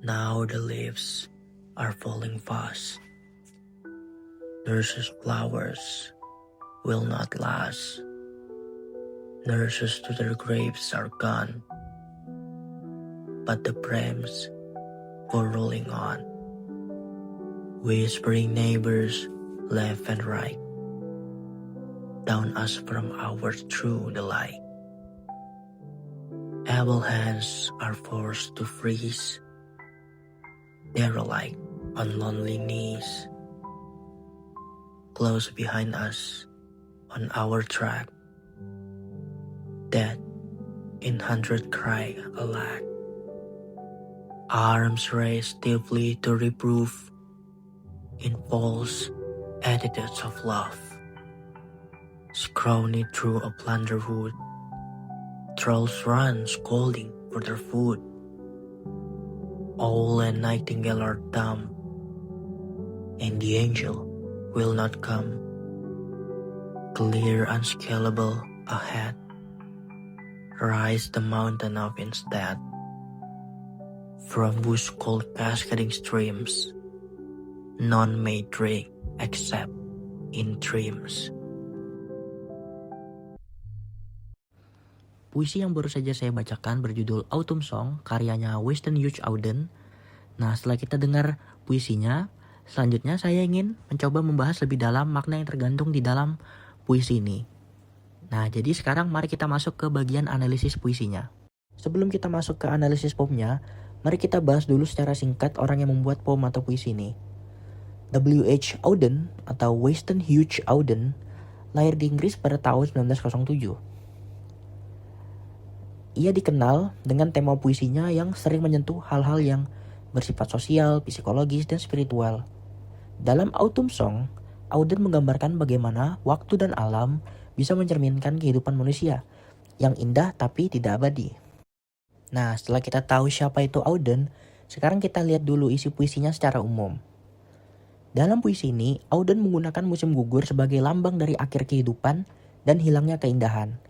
Now the leaves are falling fast. Nurse's flowers will not last. Nurses to their graves are gone, but the prams go rolling on. Whispering neighbors left and right, down us from our through the light. Able hands are forced to freeze, derelict on lonely knees. Close behind us, on our track, dead in 100 cry alack. Arms raised stiffly to reproof, in false attitudes of love. Scrawny through a plunderwood, trolls run scolding for their food. Owl and nightingale are dumb, and the angel will not come. Clear unscalable ahead, rise the mountain up instead, from whose cold cascading streams none may drink except in dreams. Puisi yang baru saja saya bacakan berjudul Autumn Song, karyanya Winston Hughes Auden. Nah, setelah kita dengar puisinya, selanjutnya saya ingin mencoba membahas lebih dalam makna yang tergantung di dalam puisi ini. Nah, jadi sekarang mari kita masuk ke bagian analisis puisinya. Sebelum kita masuk ke analisis poemnya, mari kita bahas dulu secara singkat orang yang membuat poem atau puisi ini. W.H. Auden atau Winston Hughes Auden lahir di Inggris pada tahun 1907. Ia dikenal dengan tema puisinya yang sering menyentuh hal-hal yang bersifat sosial, psikologis, dan spiritual. Dalam Autumn Song, Auden menggambarkan bagaimana waktu dan alam bisa mencerminkan kehidupan manusia yang indah tapi tidak abadi. Nah, setelah kita tahu siapa itu Auden, sekarang kita lihat dulu isi puisinya secara umum. Dalam puisi ini, Auden menggunakan musim gugur sebagai lambang dari akhir kehidupan dan hilangnya keindahan.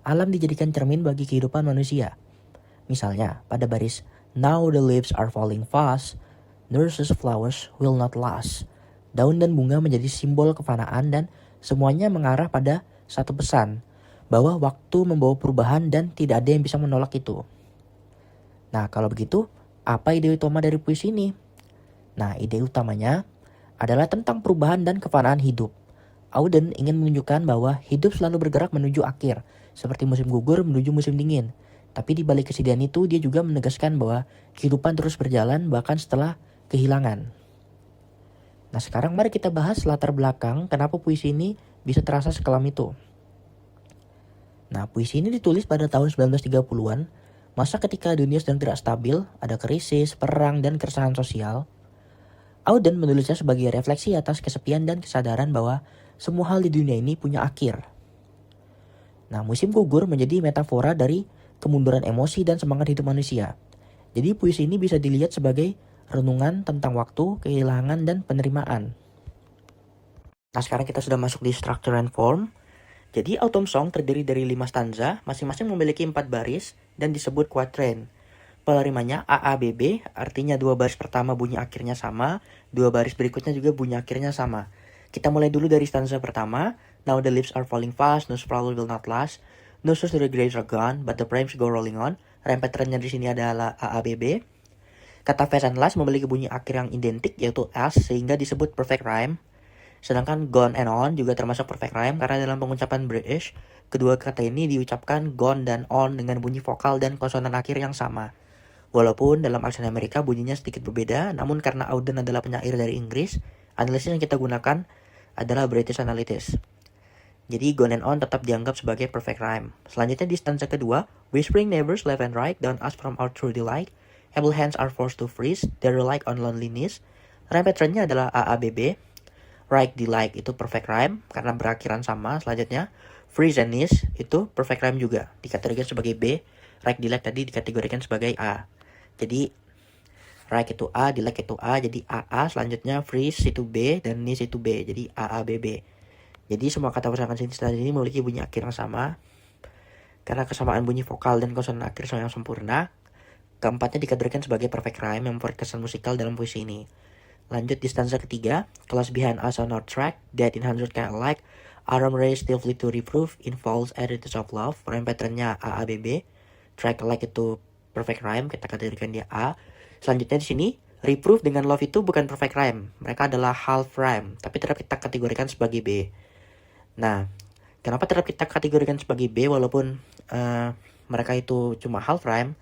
Alam dijadikan cermin bagi kehidupan manusia. Misalnya, pada baris Now the leaves are falling fast, nurse's flowers will not last. Daun dan bunga menjadi simbol kefanaan dan semuanya mengarah pada satu pesan, bahwa waktu membawa perubahan dan tidak ada yang bisa menolak itu. Nah, kalau begitu, apa ide utama dari puisi ini? Nah, ide utamanya adalah tentang perubahan dan kefanaan hidup. Auden ingin menunjukkan bahwa hidup selalu bergerak menuju akhir, seperti musim gugur menuju musim dingin. Tapi di balik kesedihan itu, dia juga menegaskan bahwa kehidupan terus berjalan bahkan setelah kehilangan. Nah, sekarang mari kita bahas latar belakang kenapa puisi ini bisa terasa sekelam itu. Nah, puisi ini ditulis pada tahun 1930-an, masa ketika dunia sedang tidak stabil, ada krisis, perang, dan keresahan sosial. Auden menulisnya sebagai refleksi atas kesepian dan kesadaran bahwa semua hal di dunia ini punya akhir. Nah, musim gugur menjadi metafora dari kemunduran emosi dan semangat hidup manusia. Jadi puisi ini bisa dilihat sebagai renungan tentang waktu, kehilangan, dan penerimaan. Nah, sekarang kita sudah masuk di structure and form. Jadi Autumn Song terdiri dari 5 stanza, masing-masing memiliki 4 baris dan disebut quatrain. Pola rimanya AABB, artinya 2 baris pertama bunyi akhirnya sama, 2 baris berikutnya juga bunyi akhirnya sama. Kita mulai dulu dari stanza pertama. Now the leaves are falling fast, no flower will not last. No souls to the graves are gone, but the prams go rolling on. Rem patternnya di sini adalah AABB. Kata fast and last memiliki bunyi akhir yang identik yaitu as sehingga disebut perfect rhyme. Sedangkan gone and on juga termasuk perfect rhyme karena dalam pengucapan British, kedua kata ini diucapkan gone dan on dengan bunyi vokal dan konsonan akhir yang sama. Walaupun dalam aksen Amerika bunyinya sedikit berbeda, namun karena Auden adalah penyair dari Inggris, analisis yang kita gunakan adalah British Analysis. Jadi gone and on tetap dianggap sebagai perfect rhyme. Selanjutnya di stanza kedua, whispering neighbors left and right down us from our true delight. Able hands are forced to freeze, they rely on loneliness. Rhyme patternnya adalah AABB. Right delight itu perfect rhyme karena berakhiran sama. Selanjutnya freeze and niece itu perfect rhyme juga, dikategorikan sebagai B. Right delight tadi dikategorikan sebagai A. Jadi right itu A, delight itu A, jadi AA. Selanjutnya freeze itu B dan niece itu B, jadi AABB. Jadi semua kata pasangan sintaksis ini memiliki bunyi akhir yang sama. Karena kesamaan bunyi vokal dan konsonan akhir yang sempurna, Keempatnya dikategorikan sebagai perfect rhyme yang membuat kesan musikal dalam puisi ini. Lanjut di stanza ketiga, Close behind us on our track, dead in hundred kind alike, arm raised stiffly to reproof, in false attitudes of love, rhyme patternnya AABB, track like itu perfect rhyme, kita kategorikan dia A. Selanjutnya di sini, reproof dengan love itu bukan perfect rhyme, mereka adalah half rhyme, tapi tetap kita kategorikan sebagai B. Nah, kenapa tetap kita kategorikan sebagai B walaupun mereka itu cuma half rhyme?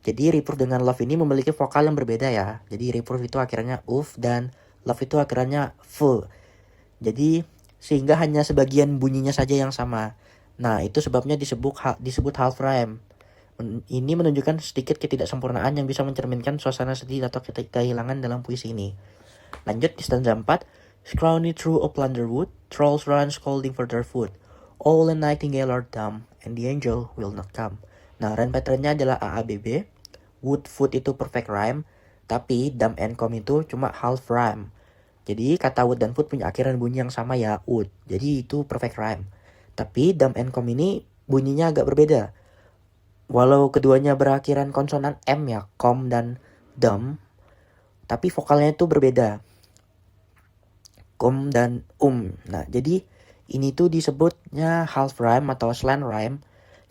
Jadi reproof dengan love ini memiliki vokal yang berbeda ya. Jadi reproof itu akhirnya uf dan love itu akhirnya full. Jadi sehingga hanya sebagian bunyinya saja yang sama. Nah, itu sebabnya disebut half rhyme. Ini menunjukkan sedikit ketidaksempurnaan yang bisa mencerminkan suasana sedih atau kehilangan dalam puisi ini. Lanjut di stanza 4. Scrawny through a plunderwood, trolls run scolding for their food. All the nightingale are dumb, and the angel will not come. Nah, rhyme patternnya adalah AABB. Wood, food itu perfect rhyme, tapi dumb and come itu cuma half rhyme. Jadi kata wood dan food punya akhiran bunyi yang sama ya, wood. Jadi itu perfect rhyme. Tapi dumb and come ini bunyinya agak berbeda. Walau keduanya berakhiran konsonan M ya, com dan dumb, tapi vokalnya itu berbeda. Com dan Nah, jadi ini tuh disebutnya half rhyme atau slant rhyme.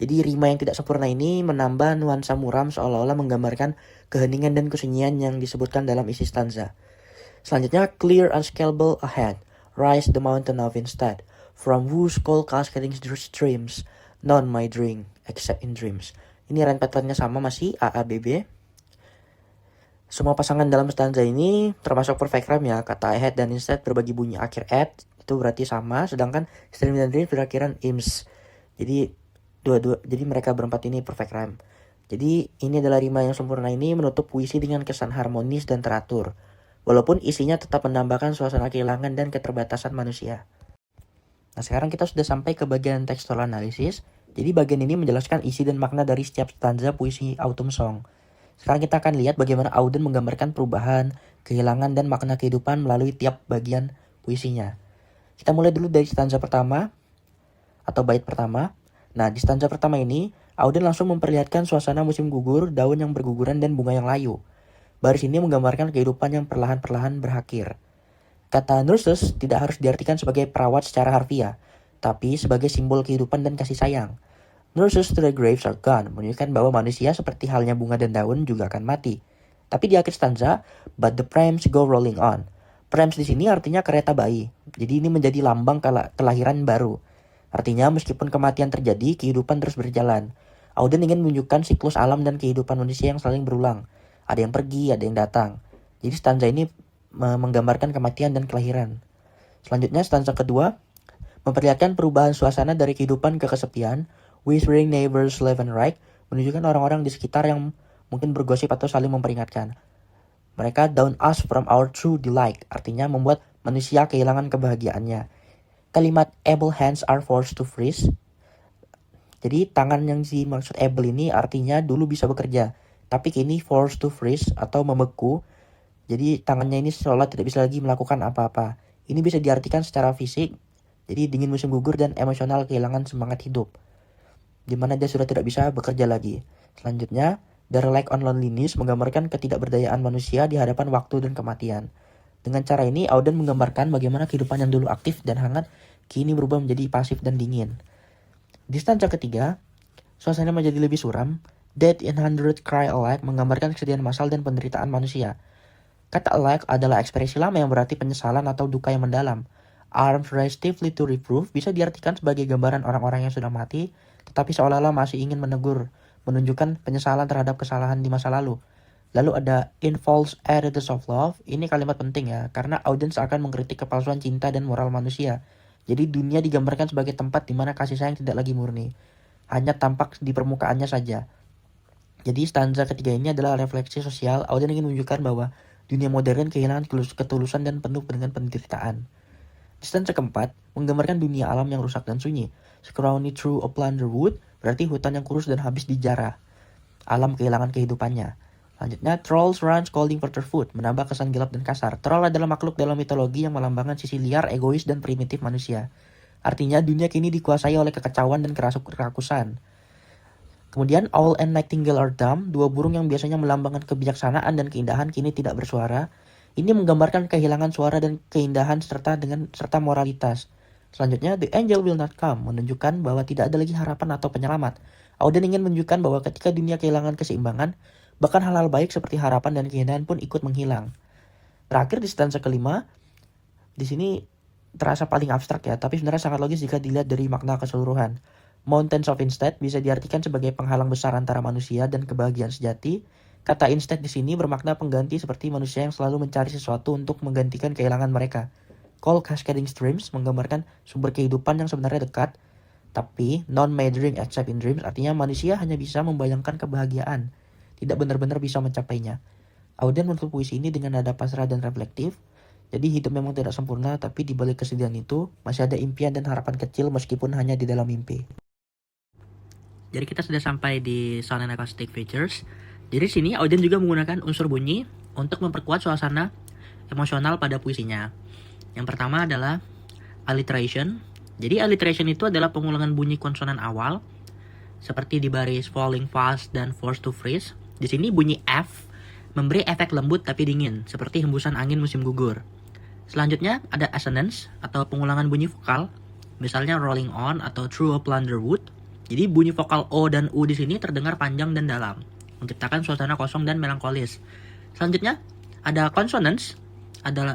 Jadi rima yang tidak sempurna ini menambah nuansa muram seolah-olah menggambarkan keheningan dan kesunyian yang disebutkan dalam isi stanza. Selanjutnya, clear unscalable ahead, rise the mountain of instead, from whose cold cascading streams, none my drink, except in dreams. Ini rhyme patternnya sama masih AABB. Semua pasangan dalam stanza ini termasuk perfect rhyme ya, kata ahead dan instead berbagi bunyi akhir at, itu berarti sama, sedangkan stream dan dreams berakhiran ims. Jadi mereka berempat ini perfect rhyme. Jadi ini adalah rima yang sempurna ini menutup puisi dengan kesan harmonis dan teratur. Walaupun isinya tetap menambahkan suasana kehilangan dan keterbatasan manusia. Nah, sekarang kita sudah sampai ke bagian textual analysis. Jadi bagian ini menjelaskan isi dan makna dari setiap stanza puisi Autumn Song. Sekarang kita akan lihat bagaimana Auden menggambarkan perubahan, kehilangan, dan makna kehidupan melalui tiap bagian puisinya. Kita mulai dulu dari stanza pertama atau bait pertama. Nah, di stanza pertama ini, Auden langsung memperlihatkan suasana musim gugur, daun yang berguguran, dan bunga yang layu. Baris ini menggambarkan kehidupan yang perlahan-perlahan berakhir. Kata nurses tidak harus diartikan sebagai perawat secara harfiah, tapi sebagai simbol kehidupan dan kasih sayang. Nurses to the graves are gone menunjukkan bahwa manusia seperti halnya bunga dan daun juga akan mati. Tapi di akhir stanza, but the prams go rolling on. Prams di sini artinya kereta bayi. Jadi ini menjadi lambang kelahiran baru. Artinya meskipun kematian terjadi, kehidupan terus berjalan. Auden ingin menunjukkan siklus alam dan kehidupan manusia yang saling berulang. Ada yang pergi, ada yang datang. Jadi stanza ini menggambarkan kematian dan kelahiran. Selanjutnya stanza kedua memperlihatkan perubahan suasana dari kehidupan ke kesepian. Whispering neighbors left and right menunjukkan orang-orang di sekitar yang mungkin bergosip atau saling memperingatkan. Mereka down us from our true delight, artinya membuat manusia kehilangan kebahagiaannya. Kalimat able hands are forced to freeze. Jadi tangan yang dimaksud able ini artinya dulu bisa bekerja, tapi kini forced to freeze atau membeku. Jadi tangannya ini seolah tidak bisa lagi melakukan apa-apa. Ini bisa diartikan secara fisik, jadi dingin musim gugur dan emosional kehilangan semangat hidup, di mana dia sudah tidak bisa bekerja lagi. Selanjutnya, their lack on loneliness menggambarkan ketidakberdayaan manusia di hadapan waktu dan kematian. Dengan cara ini, Auden menggambarkan bagaimana kehidupan yang dulu aktif dan hangat kini berubah menjadi pasif dan dingin. Di stanza ketiga, suasana menjadi lebih suram. Dead in hundred cry alike menggambarkan kesedihan massal dan penderitaan manusia. Kata alike adalah ekspresi lama yang berarti penyesalan atau duka yang mendalam. Arms raised stiffly to reproof bisa diartikan sebagai gambaran orang-orang yang sudah mati, tetapi seolah-olah masih ingin menegur, menunjukkan penyesalan terhadap kesalahan di masa lalu. Lalu ada in false attitudes of love. Ini kalimat penting ya, karena Auden seakan mengkritik kepalsuan cinta dan moral manusia. Jadi dunia digambarkan sebagai tempat di mana kasih sayang tidak lagi murni, hanya tampak di permukaannya saja. Jadi stanza ketiga ini adalah refleksi sosial. Auden ingin menunjukkan bahwa dunia modern kehilangan ketulusan dan penuh dengan penderitaan. Di stanza keempat, menggambarkan dunia alam yang rusak dan sunyi. Scrawny through a plunderwood berarti hutan yang kurus dan habis dijarah. Alam kehilangan kehidupannya. Selanjutnya, trolls run scolding for their food, menambah kesan gelap dan kasar. Troll adalah makhluk dalam mitologi yang melambangkan sisi liar, egois, dan primitif manusia. Artinya, dunia kini dikuasai oleh kekacauan dan kerakusan. Kemudian Owl and Nightingale are dumb, dua burung yang biasanya melambangkan kebijaksanaan dan keindahan kini tidak bersuara. Ini menggambarkan kehilangan suara dan keindahan serta moralitas. Selanjutnya, The Angel Will Not Come menunjukkan bahwa tidak ada lagi harapan atau penyelamat. Auden ingin menunjukkan bahwa ketika dunia kehilangan keseimbangan, bahkan hal-hal baik seperti harapan dan keindahan pun ikut menghilang. Terakhir di stanza kelima, di sini terasa paling abstrak ya, tapi sebenarnya sangat logis jika dilihat dari makna keseluruhan. Mountains of Instead bisa diartikan sebagai penghalang besar antara manusia dan kebahagiaan sejati. Kata instead di sini bermakna pengganti seperti manusia yang selalu mencari sesuatu untuk menggantikan kehilangan mereka. Cold Cascading Streams menggambarkan sumber kehidupan yang sebenarnya dekat, tapi non-mattering except in dreams artinya manusia hanya bisa membayangkan kebahagiaan, tidak benar-benar bisa mencapainya. Auden menutup puisi ini dengan nada pasrah dan reflektif. Jadi hidup memang tidak sempurna, tapi di balik kesedihan itu masih ada impian dan harapan kecil meskipun hanya di dalam mimpi. Jadi kita sudah sampai di sound and acoustic features. Jadi sini Auden juga menggunakan unsur bunyi untuk memperkuat suasana emosional pada puisinya. Yang pertama adalah alliteration. Jadi alliteration itu adalah pengulangan bunyi konsonan awal seperti di baris falling fast dan forced to freeze. Di sini bunyi F memberi efek lembut tapi dingin seperti hembusan angin musim gugur. Selanjutnya ada assonance atau pengulangan bunyi vokal, misalnya rolling on atau through a plunder wood. Jadi bunyi vokal O dan U di sini terdengar panjang dan dalam, menciptakan suasana kosong dan melankolis. Selanjutnya ada consonants.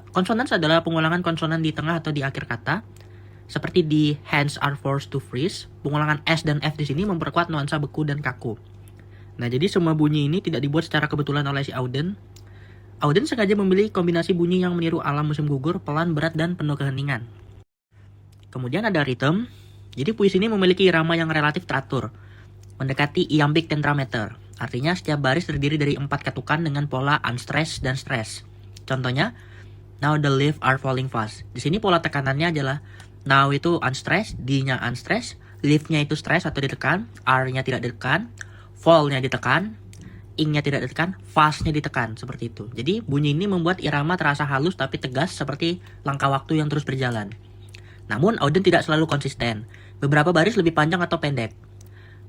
Consonants adalah pengulangan konsonan di tengah atau di akhir kata. Seperti di hands are forced to freeze, pengulangan S dan F di sini memperkuat nuansa beku dan kaku. Nah, jadi semua bunyi ini tidak dibuat secara kebetulan oleh si Auden. Auden sengaja memilih kombinasi bunyi yang meniru alam musim gugur, pelan, berat, dan penuh keheningan. Kemudian ada rhythm. Jadi puisi ini memiliki irama yang relatif teratur, mendekati iambic tetrameter. Artinya setiap baris terdiri dari 4 ketukan dengan pola unstressed dan stress. Contohnya, now the leaves are falling fast. Di sini pola tekanannya adalah now itu unstressed, D-nya unstressed, leaf-nya itu stress atau ditekan, R-nya tidak ditekan, fall-nya ditekan, ing-nya tidak ditekan, fast-nya ditekan, seperti itu. Jadi bunyi ini membuat irama terasa halus tapi tegas seperti langkah waktu yang terus berjalan. Namun Auden tidak selalu konsisten. Beberapa baris lebih panjang atau pendek.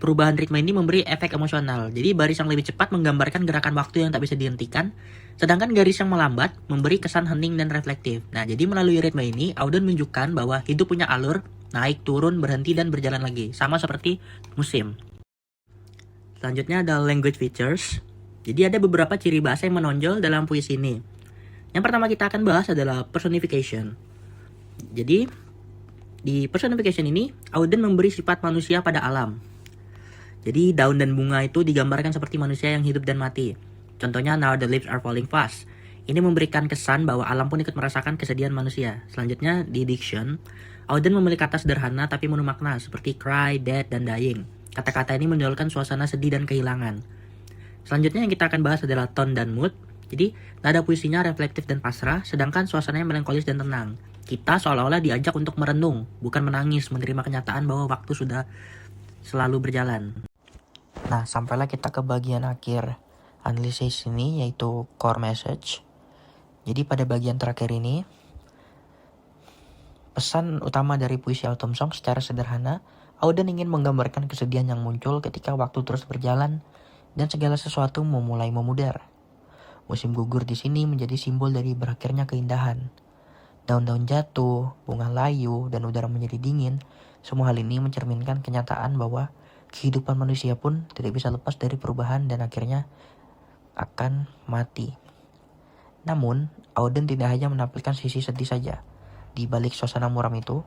Perubahan ritme ini memberi efek emosional. Jadi baris yang lebih cepat menggambarkan gerakan waktu yang tak bisa dihentikan, sedangkan garis yang melambat memberi kesan hening dan reflektif. Nah, jadi melalui ritme ini Auden menunjukkan bahwa hidup punya alur, naik, turun, berhenti, dan berjalan lagi. Sama seperti musim. Selanjutnya ada language features. Jadi ada beberapa ciri bahasa yang menonjol dalam puisi ini. Yang pertama kita akan bahas adalah personification. Jadi di personification ini, Auden memberi sifat manusia pada alam. Jadi daun dan bunga itu digambarkan seperti manusia yang hidup dan mati. Contohnya now the leaves are falling fast. Ini memberikan kesan bahwa alam pun ikut merasakan kesedihan manusia. Selanjutnya di diction, Auden memilih kata sederhana tapi penuh makna seperti cry, dead, dan dying. Kata-kata ini menonjolkan suasana sedih dan kehilangan. Selanjutnya yang kita akan bahas adalah tone dan mood. Jadi nada puisinya reflektif dan pasrah, sedangkan suasananya melankolis dan tenang. Kita seolah-olah diajak untuk merenung, bukan menangis, menerima kenyataan bahwa waktu sudah selalu berjalan. Nah, sampailah kita ke bagian akhir analisis ini, yaitu core message. Jadi pada bagian terakhir ini, pesan utama dari puisi Autumn Song secara sederhana, Auden ingin menggambarkan kesedihan yang muncul ketika waktu terus berjalan dan segala sesuatu memulai memudar. Musim gugur di sini menjadi simbol dari berakhirnya keindahan. Daun-daun jatuh, bunga layu, dan udara menjadi dingin. Semua hal ini mencerminkan kenyataan bahwa kehidupan manusia pun tidak bisa lepas dari perubahan dan akhirnya akan mati. Namun, Auden tidak hanya menampilkan sisi sedih saja. Di balik suasana muram itu,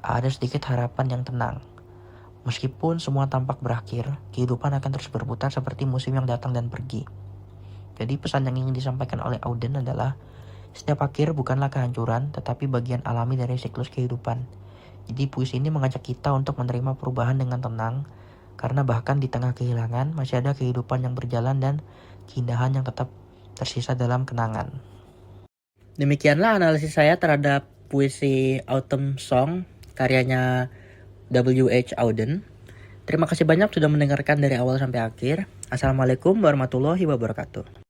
ada sedikit harapan yang tenang. Meskipun semua tampak berakhir, kehidupan akan terus berputar seperti musim yang datang dan pergi. Jadi pesan yang ingin disampaikan oleh Auden adalah setiap akhir bukanlah kehancuran, tetapi bagian alami dari siklus kehidupan. Jadi puisi ini mengajak kita untuk menerima perubahan dengan tenang, karena bahkan di tengah kehilangan masih ada kehidupan yang berjalan dan keindahan yang tetap tersisa dalam kenangan. Demikianlah analisis saya terhadap puisi Autumn Song karyanya W.H. Auden. Terima kasih banyak sudah mendengarkan dari awal sampai akhir. Assalamualaikum warahmatullahi wabarakatuh.